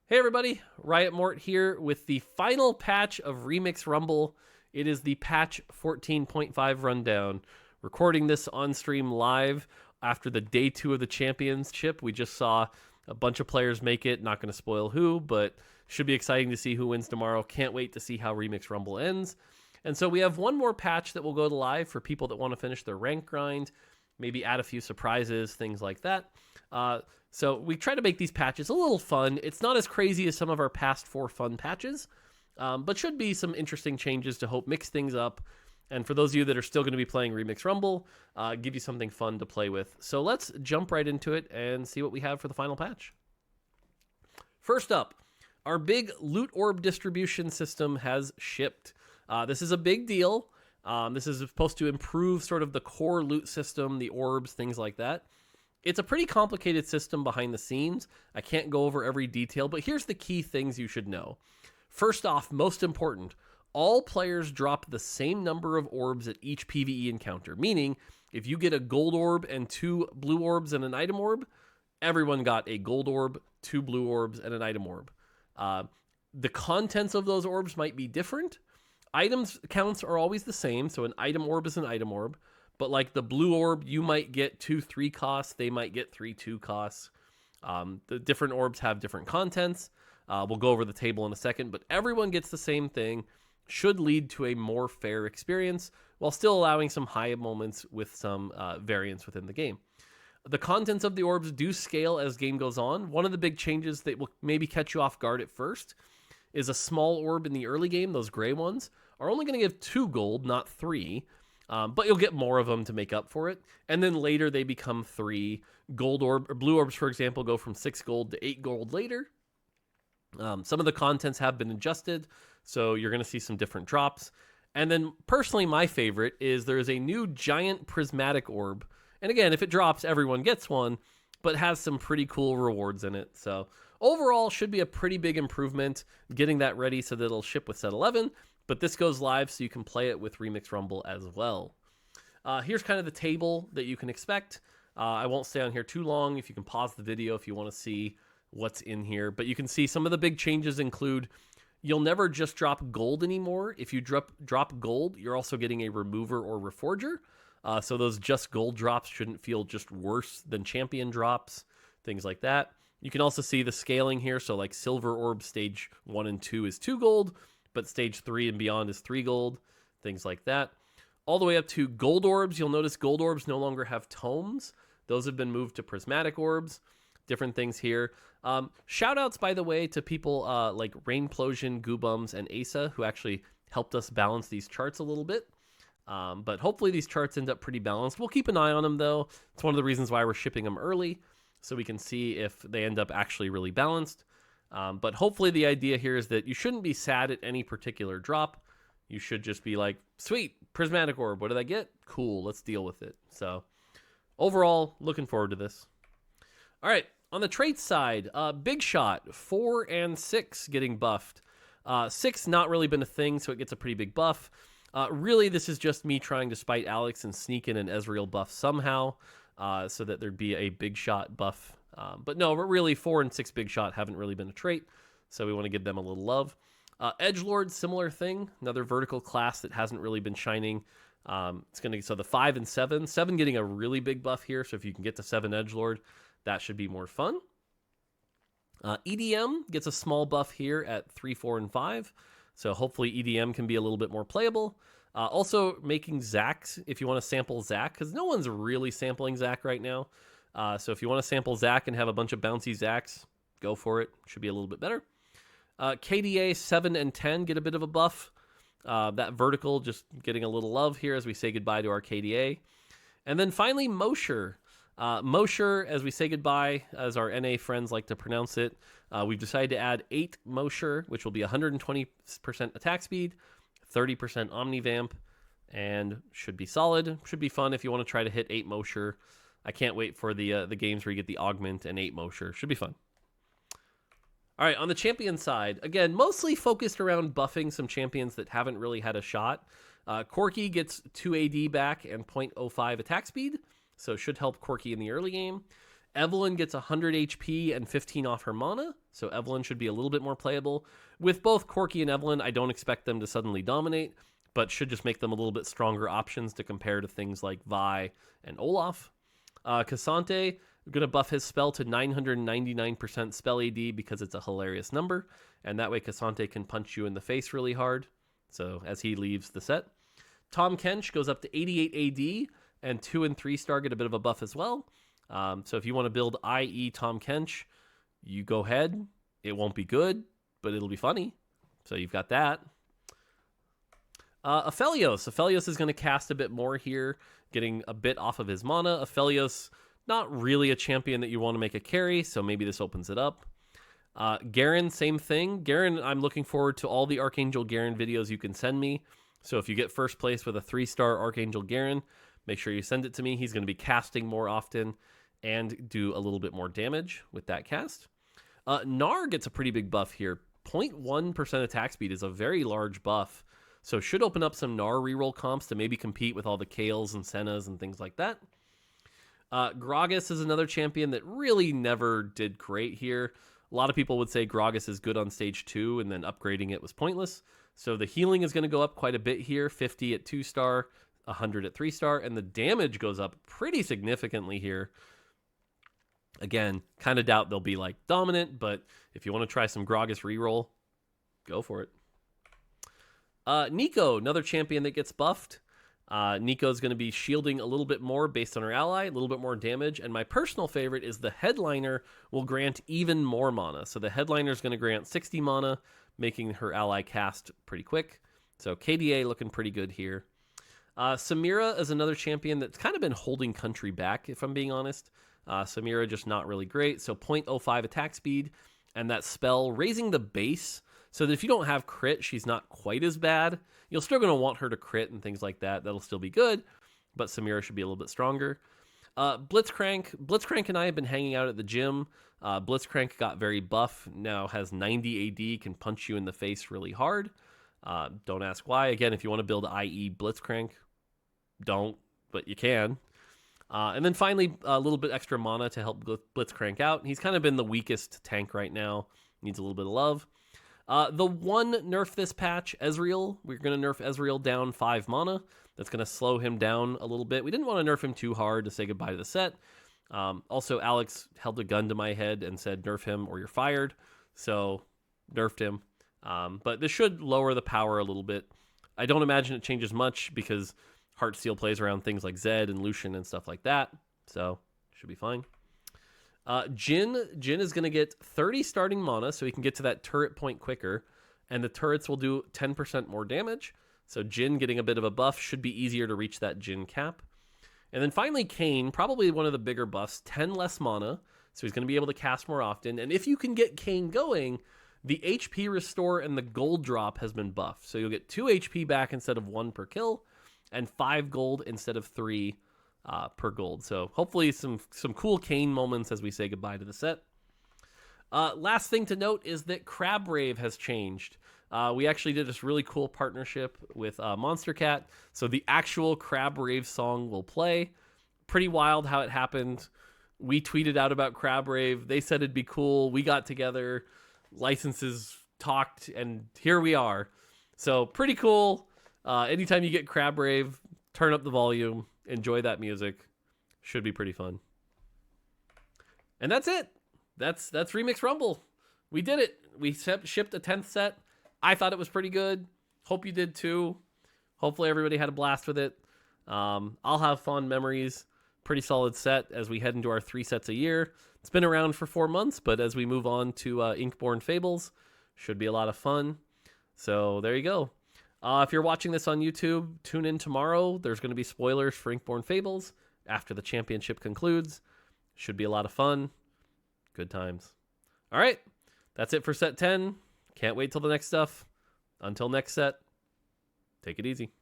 Hey everybody, Riot Mort here with the final patch of Remix Rumble. It is the patch 14.5 rundown. Recording this on stream live after the day 2 of the championship. We just saw a bunch of players make it, not going to spoil who, but should be exciting to see who wins tomorrow. Can't wait to see how Remix Rumble ends. And so we have one more patch that will go to live for people that want to finish their rank grind, maybe add a few surprises, things like that. So we try to make these patches a little fun. It's not as crazy as some of our past 4 fun patches, but should be some interesting changes to hope mix things up. And for those of you that are still going to be playing Remix Rumble, give you something fun to play with. So let's jump right into it and see what we have for the final patch. First up, our big loot orb distribution system has shipped. This is a big deal. This is supposed to improve sort of the core loot system, the orbs, things like that. It's a pretty complicated system behind the scenes. I can't go over every detail, but here's the key things you should know. First off, most important, all players drop the same number of orbs at each PvE encounter, meaning if you get a gold orb and 2 blue orbs and an item orb, everyone got a gold orb, 2 blue orbs, and an item orb. The contents of those orbs might be different. Items counts are always the same, so an item orb is an item orb. But like the blue orb, you might get 2 3 costs. They might get 3 2 costs. The different orbs have different contents. We'll go over the table in a second. But everyone gets the same thing. Should lead to a more fair experience while still allowing some high moments with some variance within the game. The contents of the orbs do scale as game goes on. One of the big changes that will maybe catch you off guard at first is a small orb in the early game. Those gray ones are only going to give 2 gold, not 3. But you'll get more of them to make up for it. And then later they become 3 gold orb, or blue orbs, for example, go from 6 gold to 8 gold later. Some of the contents have been adjusted, so you're going to see some different drops. And then personally, my favorite is there is a new giant prismatic orb. And again, if it drops, everyone gets one, but has some pretty cool rewards in it. So overall, should be a pretty big improvement, getting that ready so that it'll ship with set 11. But this goes live so you can play it with Remix Rumble as well. Here's kind of the table that you can expect. I won't stay on here too long. If you can pause the video if you want to see what's in here. But you can see some of the big changes include you'll never just drop gold anymore. If you drop gold, you're also getting a remover or reforger. So those just gold drops shouldn't feel just worse than champion drops, things like that. You can also see the scaling here. So like silver orb stage 1 and 2 is 2 gold. But stage 3 and beyond is 3 gold, things like that. All the way up to gold orbs. You'll notice gold orbs no longer have tomes. Those have been moved to prismatic orbs. Different things here. Shout outs, by the way, to people like Rainplosion, Goobums, and Asa, who actually helped us balance these charts a little bit. But hopefully these charts end up pretty balanced. We'll keep an eye on them, though. It's one of the reasons why we're shipping them early, so we can see if they end up actually really balanced. But hopefully the idea here is that you shouldn't be sad at any particular drop. You should just be like, sweet, prismatic orb, what did I get? Cool, let's deal with it. So overall, looking forward to this. All right, on the traits side, Big Shot, 4 and 6 getting buffed. 6 not really been a thing, so it gets a pretty big buff. Really, this is just me trying to spite Alex and sneak in an Ezreal buff somehow, so that there'd be a Big Shot buff. But no, really 4 and 6 Big Shot haven't really been a trait, so we want to give them a little love. Edgelord, similar thing, another vertical class that hasn't really been shining. So the 5 and 7 getting a really big buff here, so if you can get to 7 Edgelord, that should be more fun. EDM gets a small buff here at 3, 4, and 5, so hopefully EDM can be a little bit more playable. Also making Zacs, if you want to sample Zac, because no one's really sampling Zac right now. So if you want to sample Zac and have a bunch of bouncy Zacs, go for it. Should be a little bit better. KDA 7 and 10 get a bit of a buff. That vertical just getting a little love here as we say goodbye to our KDA. And then finally, Mosher. Mosher, as we say goodbye, as our NA friends like to pronounce it, we've decided to add 8 Mosher, which will be 120% attack speed, 30% Omnivamp, and should be solid. Should be fun if you want to try to hit 8 Mosher. I can't wait for the games where you get the Augment and 8 Mosher. Should be fun. All right, on the champion side, again, mostly focused around buffing some champions that haven't really had a shot. Corki gets 2 AD back and 0.05 attack speed, so should help Corki in the early game. Evelyn gets 100 HP and 15 off her mana, so Evelyn should be a little bit more playable. With both Corki and Evelyn, I don't expect them to suddenly dominate, but should just make them a little bit stronger options to compare to things like Vi and Olaf. Cassante, I'm going to buff his spell to 999% spell AD because it's a hilarious number, and that way Cassante can punch you in the face really hard, so as he leaves the set. Tom Kench goes up to 88 AD, and 2 and 3 star get a bit of a buff as well. So if you want to build IE Tom Kench, you go ahead. It won't be good, but it'll be funny. So you've got that. Aphelios. Aphelios is going to cast a bit more here, getting a bit off of his mana. Aphelios, not really a champion that you want to make a carry, so maybe this opens it up. Garen, same thing. Garen, I'm looking forward to all the Archangel Garen videos you can send me. So if you get first place with a 3-star Archangel Garen, make sure you send it to me. He's going to be casting more often and do a little bit more damage with that cast. Gnar gets a pretty big buff here. 0.1% attack speed is a very large buff. So should open up some Gnar reroll comps to maybe compete with all the Kales and Sennas and things like that. Gragas is another champion that really never did great here. A lot of people would say Gragas is good on stage 2 and then upgrading it was pointless. So the healing is going to go up quite a bit here. 50 at 2-star, 100 at 3-star, and the damage goes up pretty significantly here. Again, kind of doubt they'll be like dominant, but if you want to try some Gragas reroll, go for it. Nico, another champion that gets buffed. Nico's going to be shielding a little bit more based on her ally, a little bit more damage, and my personal favorite is the Headliner will grant even more mana. So the Headliner is going to grant 60 mana, making her ally cast pretty quick. So KDA looking pretty good here. Samira is another champion that's kind of been holding country back, if I'm being honest. Samira just not really great. So 0.05 attack speed, and that spell raising the base so that if you don't have crit, she's not quite as bad. You're still going to want her to crit and things like that. That'll still be good, but Samira should be a little bit stronger. Blitzcrank and I have been hanging out at the gym. Blitzcrank got very buff, now has 90 AD, can punch you in the face really hard. Don't ask why. Again, if you want to build IE Blitzcrank, don't, but you can. And then finally, a little bit extra mana to help Blitzcrank out. He's kind of been the weakest tank right now. Needs a little bit of love. The one nerf this patch, Ezreal. We're going to nerf Ezreal down 5 mana. That's going to slow him down a little bit. We didn't want to nerf him too hard to say goodbye to the set. Also, Alex held a gun to my head and said, nerf him or you're fired. So, nerfed him. But this should lower the power a little bit. I don't imagine it changes much because Heartsteel plays around things like Zed and Lucian and stuff like that. So, should be fine. Jhin is going to get 30 starting mana, so he can get to that turret point quicker, and the turrets will do 10% more damage. So Jhin getting a bit of a buff should be easier to reach that Jhin cap. And then finally Kayn, probably one of the bigger buffs, 10 less mana, so he's going to be able to cast more often. And if you can get Kayn going, the HP restore and the gold drop has been buffed. So you'll get 2 HP back instead of 1 per kill, and 5 gold instead of 3 per gold. So hopefully some cool Kayn moments as we say goodbye to the set. Last thing to note is that Crab Rave has changed. We actually did this really cool partnership with Monster Cat. So the actual Crab Rave song will play. Pretty wild how it happened. We tweeted out about Crab Rave. They said it'd be cool. We got together. Licenses talked, and here we are. So pretty cool. Anytime you get Crab Rave, turn up the volume. Enjoy that music. Should be pretty fun. And that's it. That's Remix Rumble. We did it. We shipped a 10th set. I thought it was pretty good. Hope you did too. Hopefully everybody had a blast with it. I'll have fond memories. Pretty solid set as we head into our 3 sets a year. It's been around for 4 months, but as we move on to Inkborn Fables, should be a lot of fun. So there you go. If you're watching this on YouTube, tune in tomorrow. There's going to be spoilers for Inkborn Fables after the championship concludes. Should be a lot of fun. Good times. All right. That's it for set 10. Can't wait till the next stuff. Until next set, take it easy.